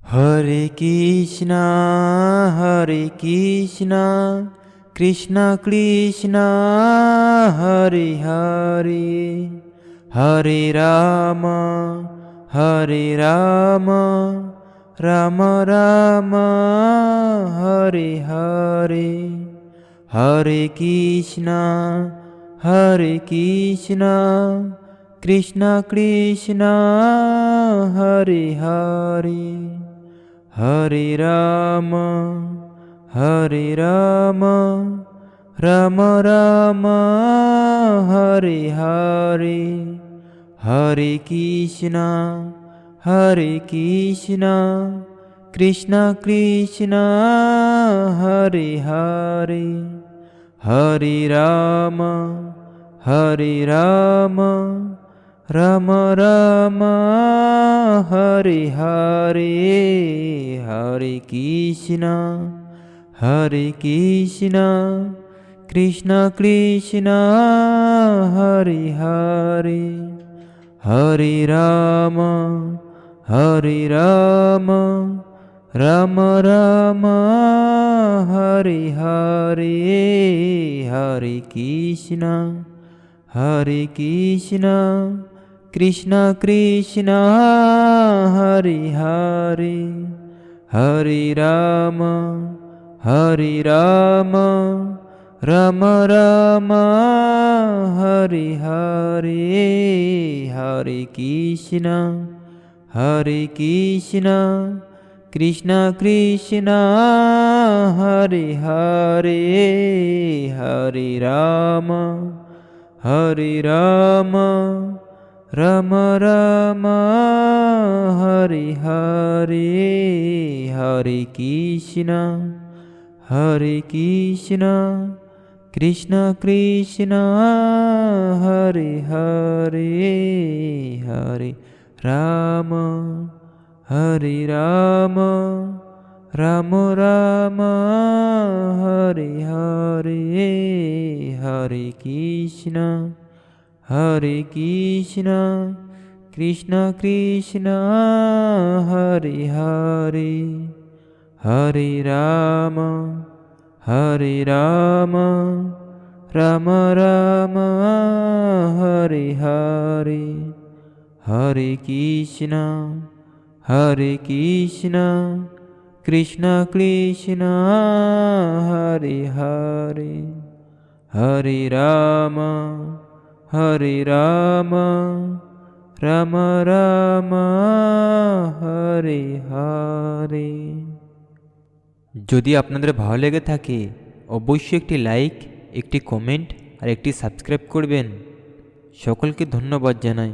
হরে কৃষ্ণ কৃষ্ণ কৃষ্ণ হরে হরে, হরে রাম রাম রাম হরে হরে। হরে কৃষ্ণ কৃষ্ণ কৃষ্ণ হরে হরে, হরে রাম রাম রাম হরে হরে। হরে কৃষ্ণ কৃষ্ণ কৃষ্ণ হরে হরে, হরে রাম রাম রাম হরে হরে। হরে কৃষ্ণ কৃষ্ণ কৃষ্ণ হরে হরে, হরে রাম রাম রাম হরে হরে। হরে কৃষ্ণ কৃষ্ণ কৃষ্ণ হরে হরে, হরে রাম রাম রাম হরে হরে। হরে কৃষ্ণ কৃষ্ণ কৃষ্ণ হরে হরে, হরে রাম রাম রাম হরে হরে। হরে কৃষ্ণ কৃষ্ণ কৃষ্ণ হরে হরে, হরে রাম রাম রাম হরে হরে। হরে কৃষ্ণ কৃষ্ণ কৃষ্ণ হরে হরে, হরে রাম রাম রাম হরে হরে। হরে কৃষ্ণ কৃষ্ণ কৃষ্ণ হরে হরে, হরে রাম রাম রাম হরে হরে। যদি আপনাদের ভালো লেগে থাকে অবশ্যই একটি লাইক, একটি কমেন্ট আর একটি সাবস্ক্রাইব করবেন। সকলকে ধন্যবাদ জানাই।